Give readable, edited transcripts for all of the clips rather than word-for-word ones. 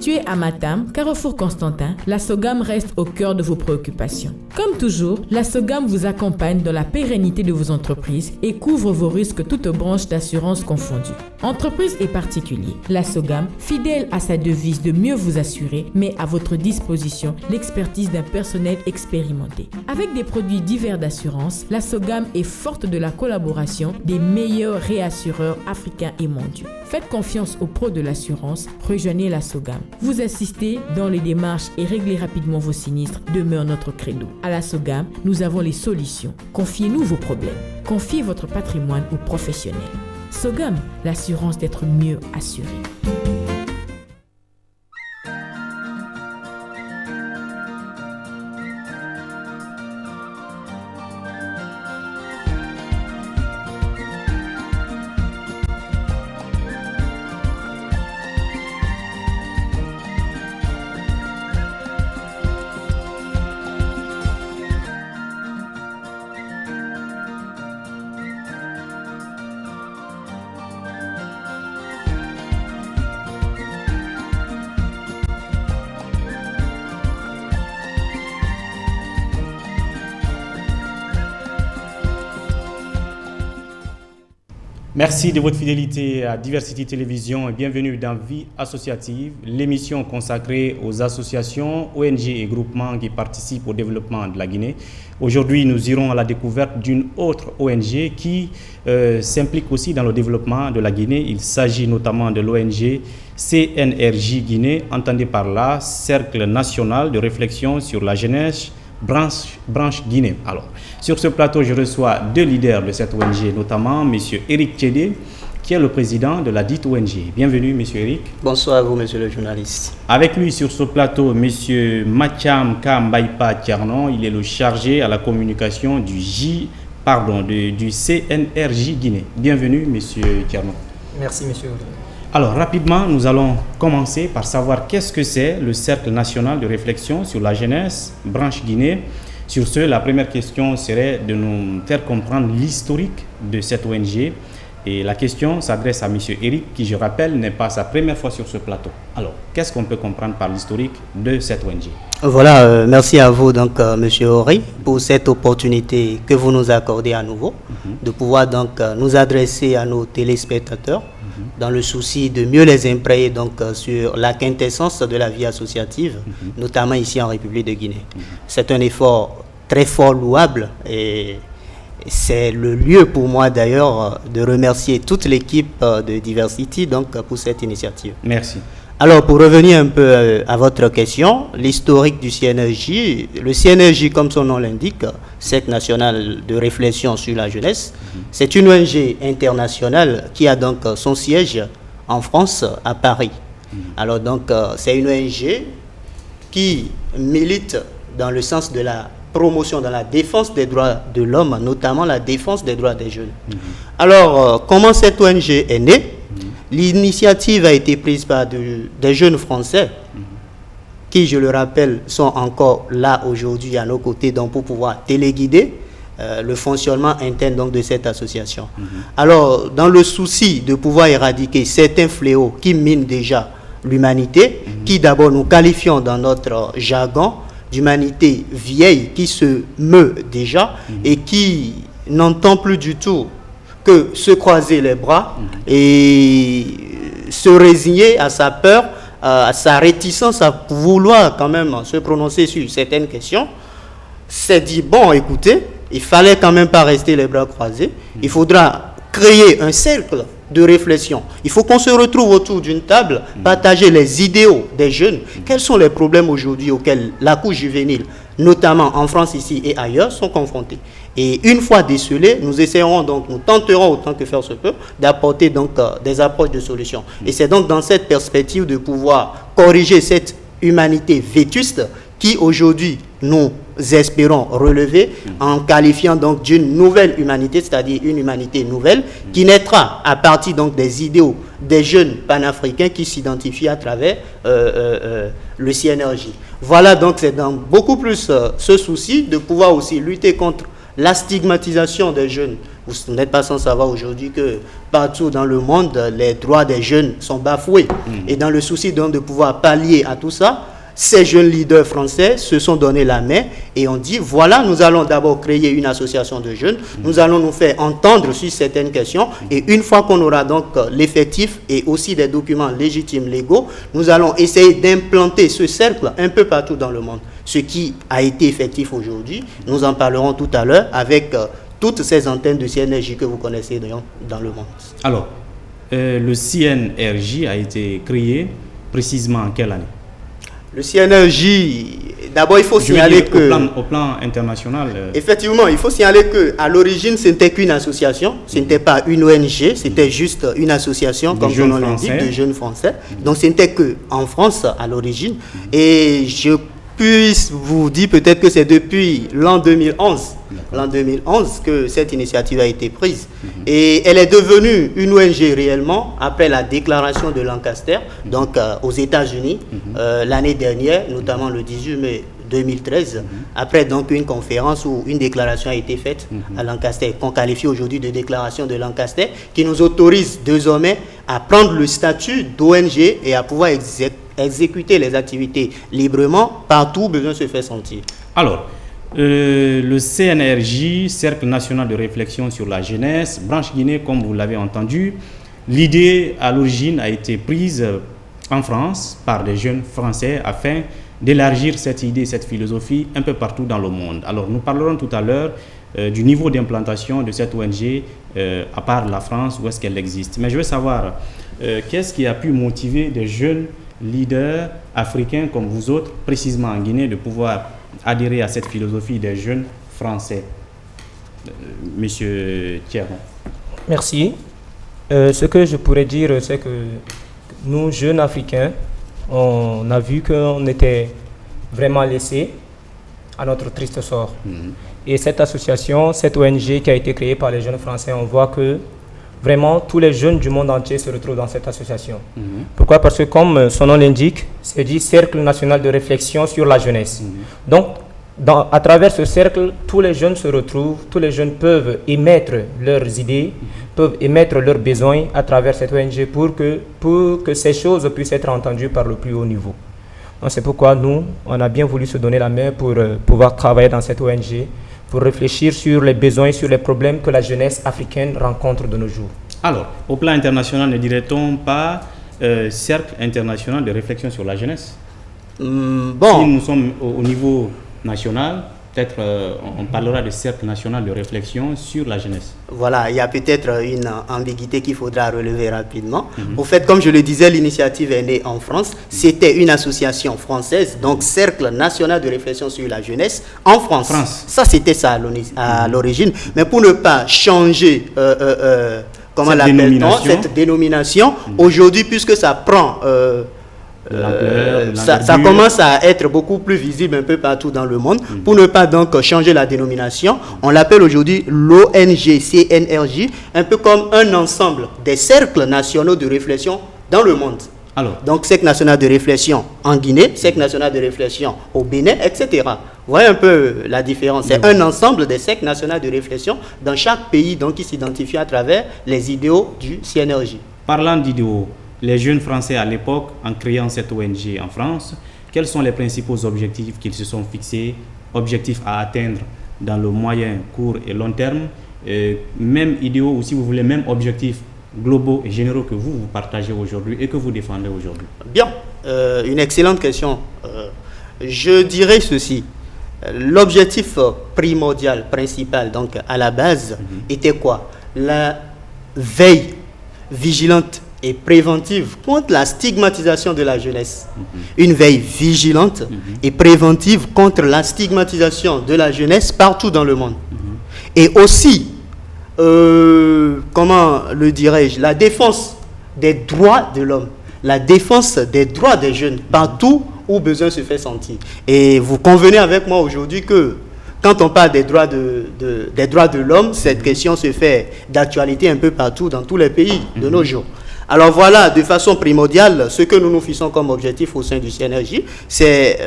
Située à Matam, Carrefour Constantin, la SOGAM reste au cœur de vos préoccupations. Comme toujours, la SOGAM vous accompagne dans la pérennité de vos entreprises et couvre vos risques toutes branches d'assurance confondues. Entreprises et particuliers, la SOGAM, fidèle à sa devise de mieux vous assurer, met à votre disposition l'expertise d'un personnel expérimenté. Avec des produits divers d'assurance, la SOGAM est forte de la collaboration des meilleurs réassureurs africains et mondiaux. Faites confiance aux pros de l'assurance, rejoignez la SOGAM. Vous assistez dans les démarches et régler rapidement vos sinistres demeure notre credo. À la SOGAM, nous avons les solutions. Confiez-nous vos problèmes. Confiez votre patrimoine aux professionnels. SOGAM, l'assurance d'être mieux assuré. Merci de votre fidélité à Diversity Télévision et bienvenue dans Vie Associative, l'émission consacrée aux associations, ONG et groupements qui participent au développement de la Guinée. Aujourd'hui, nous irons à la découverte d'une autre ONG qui s'implique aussi dans le développement de la Guinée. Il s'agit notamment de l'ONG CNRJ Guinée, entendez par là Cercle National de Réflexion sur la Jeunesse, branche Guinée. Alors, sur ce plateau, je reçois deux leaders de cette ONG, notamment M. Eric Tchédé, qui est le président de la dite ONG. Bienvenue, M. Eric. Bonsoir à vous, monsieur le journaliste. Avec lui sur ce plateau, M. Mathiam Kambaïpa Tiernon, il est le chargé à la communication du CNRJ Guinée. Bienvenue, M. Tiernon. Merci, monsieur. Alors, rapidement, nous allons commencer par savoir qu'est-ce que c'est le Cercle National de Réflexion sur la Jeunesse, branche Guinée. Sur ce, la première question serait de nous faire comprendre l'historique de cette ONG. Et la question s'adresse à M. Eric, qui, je rappelle, n'est pas sa première fois sur ce plateau. Alors, qu'est-ce qu'on peut comprendre par l'historique de cette ONG? Voilà, merci à vous, donc, M. Horry, pour cette opportunité que vous nous accordez à nouveau, de pouvoir donc nous adresser à nos téléspectateurs, dans le souci de mieux les imprégner donc, sur la quintessence de la vie associative, notamment ici en République de Guinée. C'est un effort très fort, louable, et c'est le lieu pour moi d'ailleurs de remercier toute l'équipe de Diversity donc, pour cette initiative. Merci. Alors, pour revenir un peu à votre question, l'historique du CNRJ, le CNRJ, comme son nom l'indique, Cercle National de Réflexion sur la Jeunesse, c'est une ONG internationale qui a donc son siège en France, à Paris. Alors, donc, c'est une ONG qui milite dans le sens de la promotion, dans la défense des droits de l'homme, notamment la défense des droits des jeunes. Alors, comment cette ONG est née? L'initiative a été prise par des jeunes Français qui, je le rappelle, sont encore là aujourd'hui à nos côtés donc, pour pouvoir téléguider le fonctionnement interne donc, de cette association. Alors, dans le souci de pouvoir éradiquer certains fléaux qui minent déjà l'humanité, qui d'abord nous qualifions dans notre jargon d'humanité vieille qui se meut déjà et qui n'entend plus du tout que se croiser les bras et se résigner à sa peur, à sa réticence à vouloir quand même se prononcer sur certaines questions, s'est dit, bon, écoutez, il fallait quand même pas rester les bras croisés, il faudra créer un cercle de réflexion. Il faut qu'on se retrouve autour d'une table, partager les idéaux des jeunes. Quels sont les problèmes aujourd'hui auxquels la couche juvénile, notamment en France ici et ailleurs, sont confrontés? Et une fois décelés, nous essaierons donc, nous tenterons autant que faire se peut, d'apporter donc des approches de solutions. Et c'est donc dans cette perspective de pouvoir corriger cette humanité vétuste qui aujourd'hui nous espérons relever en qualifiant donc d'une nouvelle humanité, c'est-à-dire une humanité nouvelle qui naîtra à partir donc des idéaux des jeunes panafricains qui s'identifient à travers le CNRJ. Voilà donc c'est dans beaucoup plus ce souci de pouvoir aussi lutter contre la stigmatisation des jeunes. Vous n'êtes pas sans savoir aujourd'hui que partout dans le monde, les droits des jeunes sont bafoués. Et dans le souci donc de pouvoir pallier à tout ça, ces jeunes leaders français se sont donné la main et ont dit, voilà, nous allons d'abord créer une association de jeunes, nous allons nous faire entendre sur certaines questions, et une fois qu'on aura donc l'effectif et aussi des documents légitimes légaux, nous allons essayer d'implanter ce cercle un peu partout dans le monde. Ce qui a été effectif aujourd'hui, nous en parlerons tout à l'heure avec toutes ces antennes de CNRJ que vous connaissez dans le monde. Alors, le CNRJ a été créé précisément en quelle année? Le CNRJ, d'abord il faut signaler que... Au plan international... Effectivement, il faut signaler qu'à l'origine, ce n'était qu'une association, ce n'était pas une ONG, c'était juste une association, comme son nom l'indique, de jeunes Français. Donc ce n'était qu'en France à l'origine. Et je puisse vous dire peut-être que c'est depuis l'an 2011 que cette initiative a été prise. Et elle est devenue une ONG réellement après la déclaration de Lancaster, donc aux États-Unis, l'année dernière, notamment le 18 mai 2013, après donc une conférence où une déclaration a été faite à Lancaster, qu'on qualifie aujourd'hui de déclaration de Lancaster, qui nous autorise désormais à prendre le statut d'ONG et à pouvoir exécuter les activités librement partout où besoin se fait sentir. Alors, le CNRJ, Cercle National de Réflexion sur la Jeunesse, branche Guinée, comme vous l'avez entendu, l'idée à l'origine a été prise en France par des jeunes Français afin d'élargir cette idée, cette philosophie un peu partout dans le monde. Alors, nous parlerons tout à l'heure du niveau d'implantation de cette ONG à part la France, où est-ce qu'elle existe. Mais je veux savoir, qu'est-ce qui a pu motiver des jeunes leaders africains comme vous autres, précisément en Guinée, de pouvoir adhérer à cette philosophie des jeunes Français? Monsieur Thierron. Merci. Ce que je pourrais dire, c'est que nous, jeunes Africains, on a vu qu'on était vraiment laissés à notre triste sort. Et cette association, cette ONG qui a été créée par les jeunes Français, on voit que vraiment, tous les jeunes du monde entier se retrouvent dans cette association. Pourquoi? Parce que comme son nom l'indique, c'est dit Cercle National de Réflexion sur la Jeunesse. Donc, à travers ce cercle, tous les jeunes se retrouvent, tous les jeunes peuvent émettre leurs idées, peuvent émettre leurs besoins à travers cette ONG pour que ces choses puissent être entendues par le plus haut niveau. Donc, c'est pourquoi nous, on a bien voulu se donner la main pour pouvoir travailler dans cette ONG, pour réfléchir sur les besoins, sur les problèmes que la jeunesse africaine rencontre de nos jours. Alors, au plan international, ne dirait-on pas Cercle International de Réflexion sur la Jeunesse? Si nous sommes au niveau national, peut-être on parlera de Cercle National de Réflexion sur la Jeunesse. Voilà, il y a peut-être une ambiguïté qu'il faudra relever rapidement. Au fait, comme je le disais, l'initiative est née en France. C'était une association française, donc Cercle National de Réflexion sur la Jeunesse en France. Ça, c'était ça à l'origine. Mais pour ne pas changer, comment l'appelle-t-on, cette dénomination, aujourd'hui, puisque ça prend... ça commence à être beaucoup plus visible un peu partout dans le monde. Pour ne pas donc changer la dénomination, on l'appelle aujourd'hui l'ONG CNRJ, un peu comme un ensemble des cercles nationaux de réflexion dans le monde. Donc, cercle national de réflexion en Guinée, cercle national de réflexion au Bénin, etc. Vous voyez un peu la différence. C'est un ensemble des cercles nationaux de réflexion dans chaque pays donc, qui s'identifie à travers les idéaux du CNRJ. Parlant d'idéaux, les jeunes Français à l'époque, en créant cette ONG en France, quels sont les principaux objectifs qu'ils se sont fixés, objectifs à atteindre dans le moyen, court et long terme, même idéaux ou si vous voulez, même objectifs globaux et généraux que vous partagez aujourd'hui et que vous défendez aujourd'hui? Bien, une excellente question. Je dirais ceci. L'objectif primordial, principal, donc à la base, était quoi? La veille vigilante et préventive contre la stigmatisation de la jeunesse. Une veille vigilante et préventive contre la stigmatisation de la jeunesse partout dans le monde. Et aussi, comment le dirais-je, la défense des droits de l'homme, la défense des droits des jeunes partout où besoin se fait sentir. Et vous convenez avec moi aujourd'hui que quand on parle des droits de l'homme, cette question se fait d'actualité un peu partout dans tous les pays de nos jours. Alors voilà, de façon primordiale, ce que nous nous fixons comme objectif au sein du CNRJ, c'est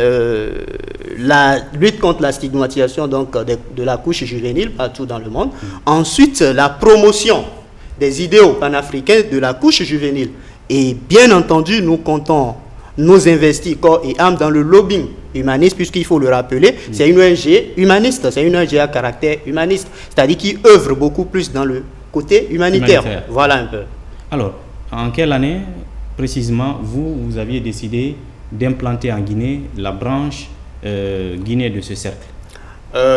la lutte contre la stigmatisation donc, de la couche juvénile partout dans le monde. Ensuite, la promotion des idéaux panafricains de la couche juvénile. Et bien entendu, nous comptons nous investir corps et âme dans le lobbying humaniste, puisqu'il faut le rappeler, c'est une ONG humaniste, c'est une ONG à caractère humaniste, c'est-à-dire qui œuvre beaucoup plus dans le côté humanitaire. Voilà un peu. Alors, en quelle année précisément vous aviez décidé d'implanter en Guinée la branche Guinée de ce cercle?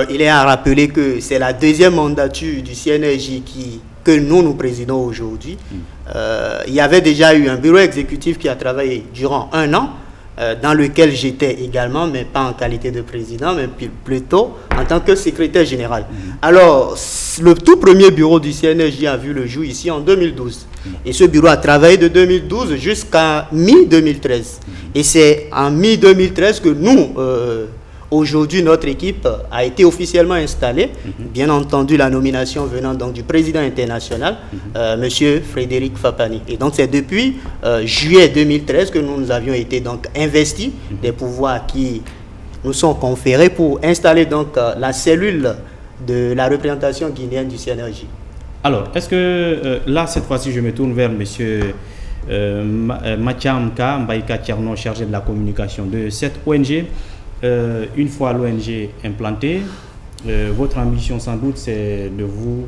Il est à rappeler que c'est la deuxième mandature du CNRJ que nous présidons aujourd'hui. Il y avait déjà eu un bureau exécutif qui a travaillé durant 1 an, dans lequel j'étais également, mais pas en qualité de président, mais plutôt en tant que secrétaire général. Alors, le tout premier bureau du CNRJ a vu le jour ici en 2012. Et ce bureau a travaillé de 2012 jusqu'à mi-2013. Et c'est en mi-2013 que nous, aujourd'hui, notre équipe a été officiellement installée. Bien entendu, la nomination venant donc du président international, Monsieur Frédéric Fapani. Et donc, c'est depuis juillet 2013 que nous avions été donc investis des pouvoirs qui nous sont conférés pour installer donc la cellule de la représentation guinéenne du CNRJ. Alors, est-ce que là, cette fois-ci, je me tourne vers Monsieur Mathiamka Mbaïka Tcherno, chargé de la communication de cette ONG. Une fois l'ONG implantée, votre ambition sans doute c'est de vous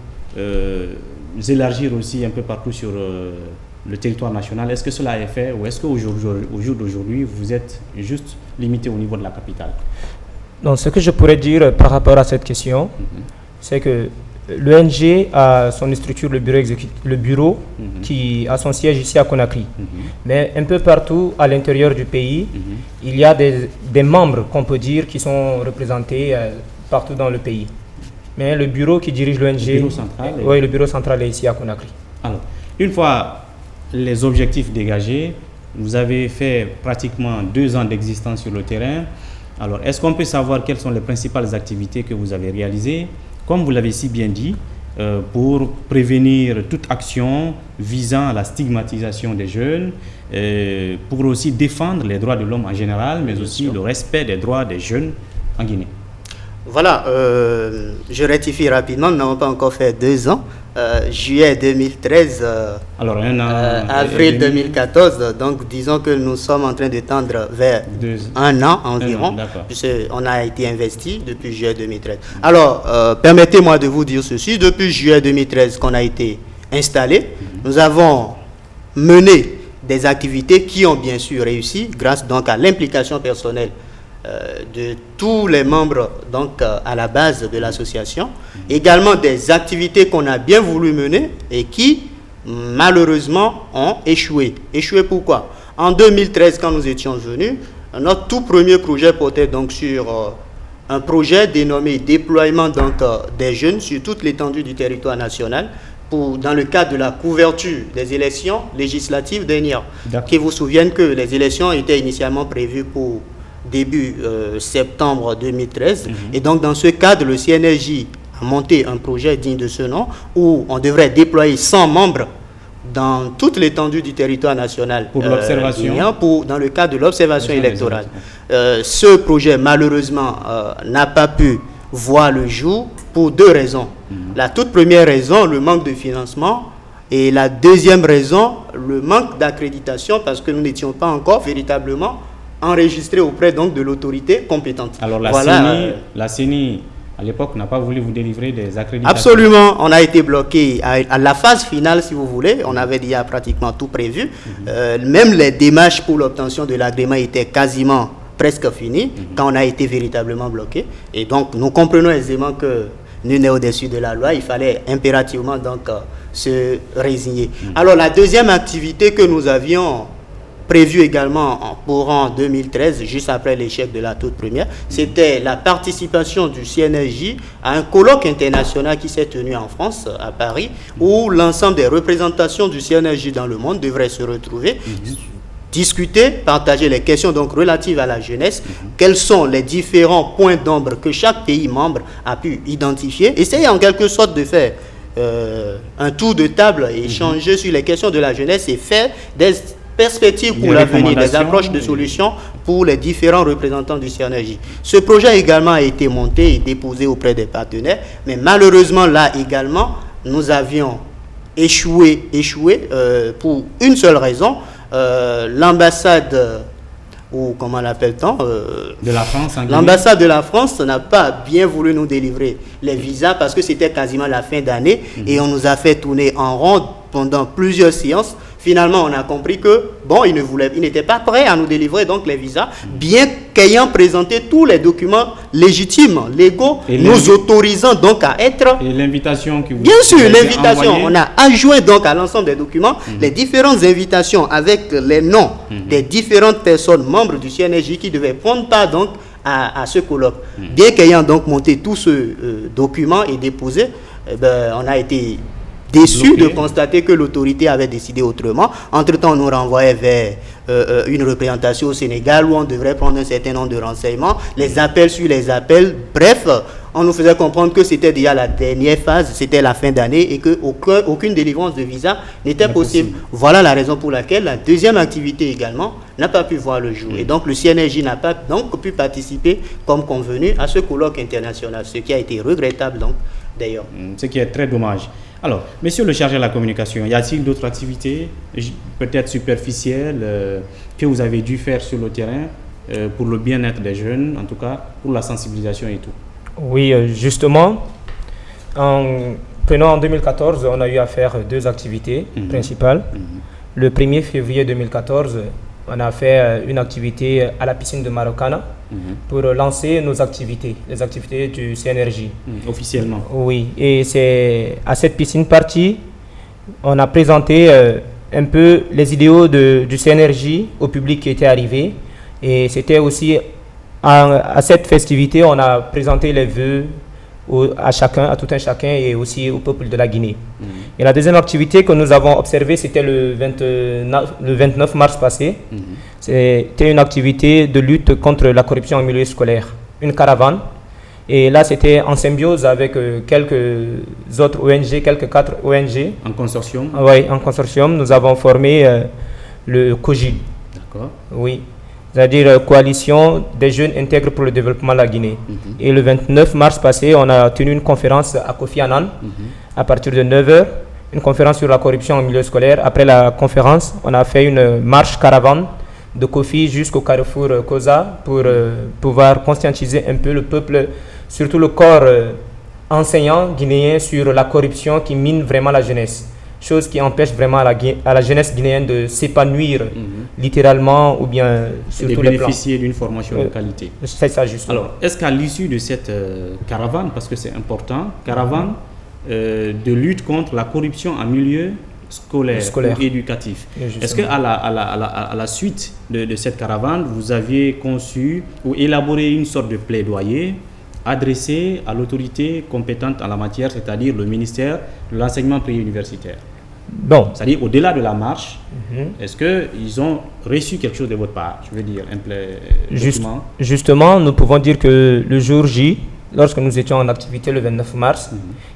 élargir aussi un peu partout sur le territoire national. Est-ce que cela est fait ou est-ce qu'au jour d'aujourd'hui vous êtes juste limité au niveau de la capitale? Donc, ce que je pourrais dire par rapport à cette question, c'est que l'ONG a son structure, le bureau qui a son siège ici à Conakry. Mais un peu partout à l'intérieur du pays, il y a des membres, qu'on peut dire, qui sont représentés partout dans le pays. Mais le bureau qui dirige l'ONG, le bureau central est ici à Conakry. Alors, une fois les objectifs dégagés, vous avez fait pratiquement 2 ans d'existence sur le terrain. Alors, est-ce qu'on peut savoir quelles sont les principales activités que vous avez réalisées? Comme vous l'avez si bien dit, pour prévenir toute action visant à la stigmatisation des jeunes, pour aussi défendre les droits de l'homme en général, mais aussi le respect des droits des jeunes en Guinée. Voilà, je rectifie rapidement, nous n'avons pas encore fait 2 ans. Juillet 2013, alors, 1 an, avril 2014, donc disons que nous sommes en train de tendre vers 1 an environ, puisqu'on a été investi depuis juillet 2013. Alors, permettez-moi de vous dire ceci, depuis juillet 2013 qu'on a été installé, nous avons mené des activités qui ont bien sûr réussi grâce donc à l'implication personnelle de tous les membres donc à la base de l'association, également des activités qu'on a bien voulu mener et qui malheureusement ont échoué. Échoué pourquoi? En 2013, quand nous étions venus, notre tout premier projet portait donc sur un projet dénommé déploiement donc des jeunes sur toute l'étendue du territoire national dans le cadre de la couverture des élections législatives dernières. Qui vous souviennent que les élections étaient initialement prévues pour début septembre 2013. Et donc, dans ce cadre, le CNRJ a monté un projet digne de ce nom où on devrait déployer 100 membres dans toute l'étendue du territoire national pour l'observation, dans le cadre de l'observation électorale. Ce projet, malheureusement, n'a pas pu voir le jour pour 2 raisons. La toute première raison, le manque de financement. Et la deuxième raison, le manque d'accréditation, parce que nous n'étions pas encore véritablement enregistré auprès donc de l'autorité compétente. Alors la CENI à l'époque n'a pas voulu vous délivrer des accréditations? Absolument, on a été bloqué à la phase finale si vous voulez, on avait déjà pratiquement tout prévu, même les démarches pour l'obtention de l'agrément étaient quasiment presque finies quand on a été véritablement bloqué. Et donc nous comprenons aisément que nul n'est au-dessus de la loi, il fallait impérativement donc se résigner. Alors la deuxième activité que nous avions prévu également pour en 2013, juste après l'échec de la toute première, c'était la participation du CNRJ à un colloque international qui s'est tenu en France, à Paris, où l'ensemble des représentations du CNRJ dans le monde devraient se retrouver, discuter, partager les questions donc relatives à la jeunesse, quels sont les différents points d'ombre que chaque pays membre a pu identifier, essayer en quelque sorte de faire un tour de table et échanger sur les questions de la jeunesse et faire des perspectives pour l'avenir, des approches de solutions pour les différents représentants du CNRJ. Ce projet également a été monté et déposé auprès des partenaires, mais malheureusement là également, nous avions échoué pour une seule raison. L'ambassade, ou comment l'appelle-t-on, de la France en Guinée. L'ambassade de la France n'a pas bien voulu nous délivrer les visas parce que c'était quasiment la fin d'année et on nous a fait tourner en rond pendant plusieurs séances. Finalement, on a compris que, bon, ils n'étaient pas prêts à nous délivrer donc les visas, bien qu'ayant présenté tous les documents légitimes, légaux, nous autorisant donc à être... Et l'invitation que vous Bien sûr, avez l'invitation. envoyée. On a adjoint donc à l'ensemble des documents les différentes invitations avec les noms des différentes personnes membres du CNRJ qui devaient prendre part donc à ce colloque. Bien qu'ayant donc monté tout ce document et déposé, on a été déçu de constater que l'autorité avait décidé autrement. Entre-temps, on nous renvoyait vers une représentation au Sénégal où on devrait prendre un certain nombre de renseignements, les appels sur les appels. Bref, on nous faisait comprendre que c'était déjà la dernière phase, c'était la fin d'année et qu'aucune délivrance de visa n'était possible. Voilà la raison pour laquelle la deuxième activité également n'a pas pu voir le jour. Et donc le CNRJ n'a pas donc pu participer comme convenu à ce colloque international, ce qui a été regrettable donc d'ailleurs. Ce qui est très dommage. Alors, monsieur le chargé de la communication, y a-t-il d'autres activités, peut-être superficielles, que vous avez dû faire sur le terrain pour le bien-être des jeunes, en tout cas pour la sensibilisation et tout? Oui, justement, en 2014, on a eu à faire 2 activités principales. Le 1er février 2014, on a fait une activité à la piscine de Marokana pour lancer nos activités, les activités du CNRJ. Officiellement? Oui, et c'est à cette piscine partie, on a présenté un peu les idéaux du CNRJ au public qui était arrivé. Et c'était aussi, à cette festivité, on a présenté les vœux à tout un chacun et aussi au peuple de la Guinée. Et la deuxième activité que nous avons observée, c'était le 29 mars passé. C'était une activité de lutte contre la corruption en milieu scolaire, une caravane. Et là, c'était en symbiose avec quelques autres ONG, quelques 4 ONG. En consortium? Oui, en consortium. Nous avons formé le COGID. D'accord. Oui. C'est-à-dire Coalition des jeunes intègres pour le développement de la Guinée. Et le 29 mars passé, on a tenu une conférence à Kofi Annan à partir de 9h, une conférence sur la corruption au milieu scolaire. Après la conférence, on a fait une marche caravane de Kofi jusqu'au carrefour Koza pour pouvoir conscientiser un peu le peuple, surtout le corps enseignant guinéen sur la corruption qui mine vraiment la jeunesse. Chose qui empêche vraiment à la jeunesse guinéenne de s'épanouir littéralement ou bien sur tous les plans. De bénéficier d'une formation de qualité. C'est ça justement. Alors, est-ce qu'à l'issue de cette caravane, parce que c'est important, caravane de lutte contre la corruption en milieu scolaire. Ou éducatif, est-ce qu'à la suite de cette caravane, vous aviez conçu ou élaboré une sorte de plaidoyer adressé à l'autorité compétente en la matière, c'est-à-dire le ministère de l'enseignement préuniversitaire? Bon. C'est-à-dire au-delà de la marche, est-ce qu'ils ont reçu quelque chose de votre part? Je veux dire, un document. Justement, nous pouvons dire que le jour J, lorsque nous étions en activité le 29 mars,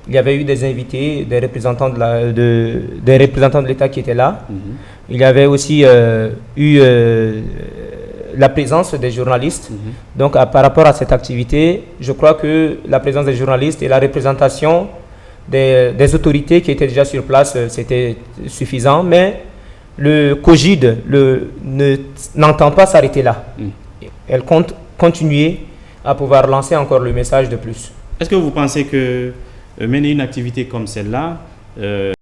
il y avait eu des invités, des représentants de l'État qui étaient là. Il y avait aussi eu la présence des journalistes. Donc, par rapport à cette activité, je crois que la présence des journalistes et la représentation des autorités qui étaient déjà sur place, c'était suffisant. Mais le COGID n'entend pas s'arrêter là. Elle compte continuer à pouvoir lancer encore le message de plus. Est-ce que vous pensez que mener une activité comme celle-là